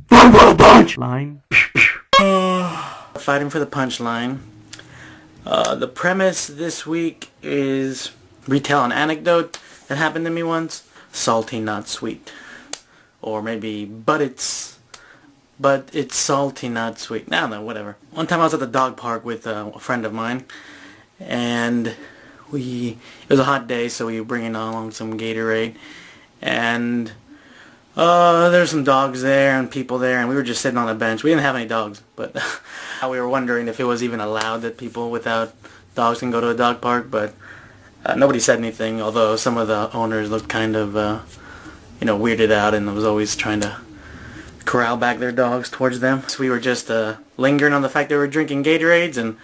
Punchline. Fighting for the punchline. The premise this week is retell an anecdote that happened to me once. Salty, not sweet. Or maybe, but it's salty, not sweet. No, whatever. One time I was at the dog park with a friend of mine, and it was a hot day, so we were bringing along some Gatorade, and there's some dogs there and people there, and we were just sitting on a bench. We didn't have any dogs, but we were wondering if it was even allowed that people without dogs can go to a dog park, but nobody said anything, although some of the owners looked kind of, weirded out and was always trying to corral back their dogs towards them. So we were just lingering on the fact that we were drinking Gatorades and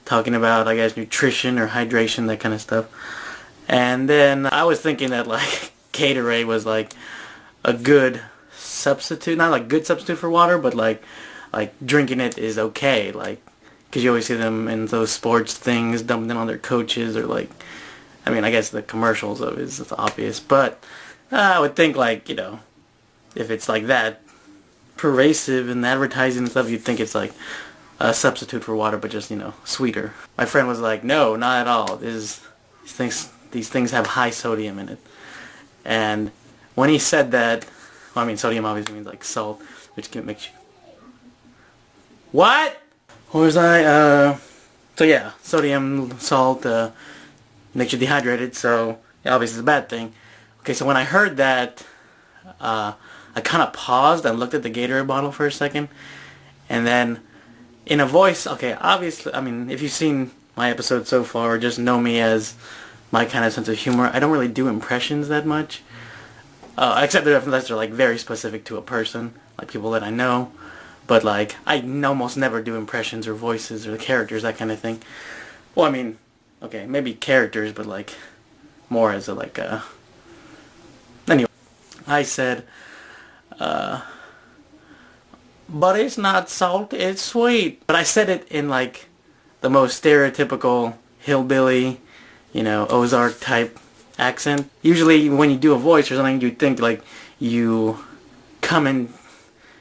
talking about, I guess, nutrition or hydration, that kind of stuff. And then I was thinking that, like, Gatorade was, like, a good substitute, not like good substitute for water, but like drinking it is okay, like, because you always see them in those sports things dumping it on their coaches, or like, I mean, I guess the commercials of it is obvious, but I would think, like, if it's like that pervasive in advertising and stuff, you'd think it's like a substitute for water, but just, sweeter. My friend was like, no, not at all. These things have high sodium in it. And when he said that, well, I mean, sodium obviously means like salt, which can make you... What? What was I? So yeah, sodium, salt, makes you dehydrated, so yeah, obviously it's a bad thing. Okay, so when I heard that, I kind of paused and looked at the Gatorade bottle for a second, and then in a voice, okay, obviously, I mean, if you've seen my episode so far, just know me as my kind of sense of humor. I don't really do impressions that much. Except unless they're like very specific to a person, like people that I know. But like, I almost never do impressions or voices or characters, that kind of thing. Well, I mean, okay, maybe characters, but like more as a like Anyway, I said, but it's not salt, it's sweet. But I said it in like the most stereotypical hillbilly, Ozark type accent. Usually when you do a voice or something, you think like you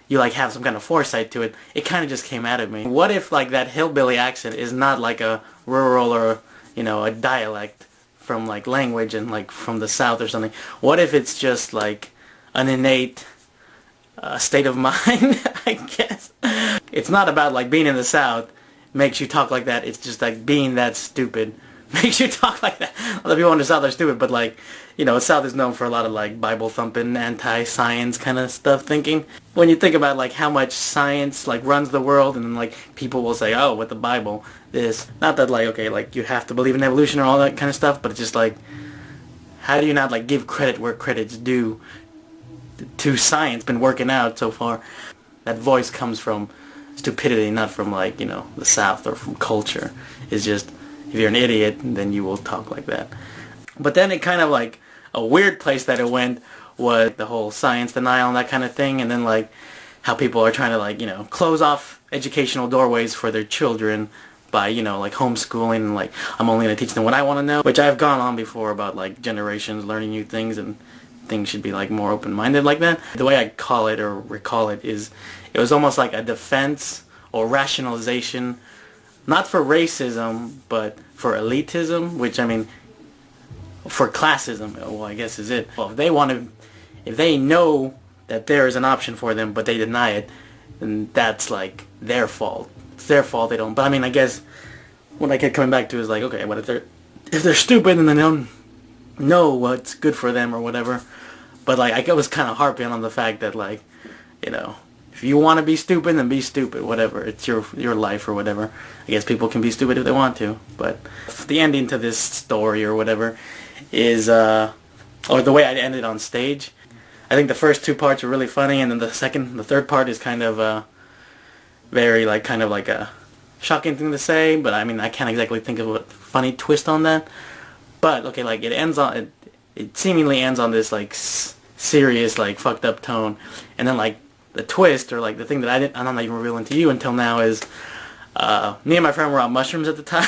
like have some kind of foresight to it. It kind of just came out of me. What if like that hillbilly accent is not like a rural or a dialect from like language and like from the South or something? What if it's just like an innate state of mind? I guess it's not about like being in the South makes you talk like that. It's just like being that stupid makes you talk like that. Other people in the South are stupid, but like, the South is known for a lot of like Bible thumping, anti-science kind of stuff thinking. When you think about like how much science like runs the world, and then like people will say, oh, with the Bible, this, not that like, okay, like you have to believe in evolution or all that kind of stuff, but it's just like, how do you not like give credit where credit's due to science been working out so far? That voice comes from stupidity, not from like, the South or from culture. It's just, if you're an idiot, then you will talk like that. But then it kind of like, a weird place that it went was the whole science denial and that kind of thing, and then like how people are trying to like, close off educational doorways for their children by, like homeschooling, and like, I'm only going to teach them what I want to know, which I've gone on before about like generations learning new things, and things should be like more open-minded like that. The way I call it or recall it is, it was almost like a defense or rationalization, not for racism, but for elitism, which, I mean, for classism, well, I guess is it. Well, if they know that there is an option for them, but they deny it, then that's, like, their fault. It's their fault they don't. But, I mean, I guess what I kept coming back to is, like, okay, but if they're stupid and then they don't know what's good for them or whatever, but, like, I was kind of harping on the fact that, like, if you want to be stupid, then be stupid, whatever. It's your life or whatever. I guess people can be stupid if they want to. But the ending to this story or whatever is, or the way I ended on stage, I think the first two parts are really funny, and then the third part is kind of very like, kind of like a shocking thing to say, but I mean, I can't exactly think of a funny twist on that. But, okay, like, it seemingly ends on this, like, serious, like, fucked up tone, and then, like, the twist, or like the thing that I'm not even revealing to you until now, is me and my friend were on mushrooms at the time,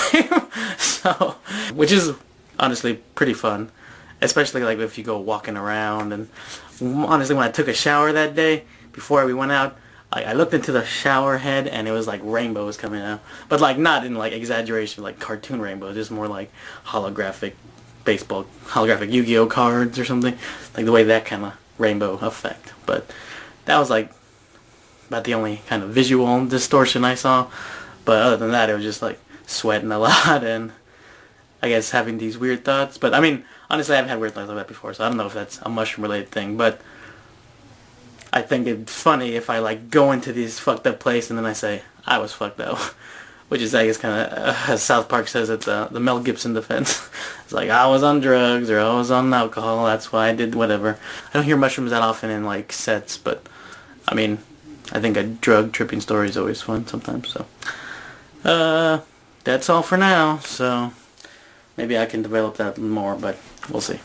so, which is honestly pretty fun, especially like if you go walking around. And honestly, when I took a shower that day before we went out, I looked into the shower head and it was like rainbows coming out, but like not in like exaggeration, like cartoon rainbows, just more like holographic holographic Yu-Gi-Oh cards or something, like the way that kind of rainbow effect. But that was like about the only kind of visual distortion I saw. But other than that, it was just like sweating a lot and I guess having these weird thoughts. But I mean, honestly, I've had weird thoughts like that before, so I don't know if that's a mushroom related thing. But I think it's funny if I like go into this fucked up place and then I say I was fucked up, which is I guess kind of as South Park says it's the Mel Gibson defense. It's like I was on drugs or I was on alcohol. That's why I did whatever. I don't hear mushrooms that often in like sets, but I mean, I think a drug tripping story is always fun sometimes. So that's all for now. So maybe I can develop that more, but we'll see.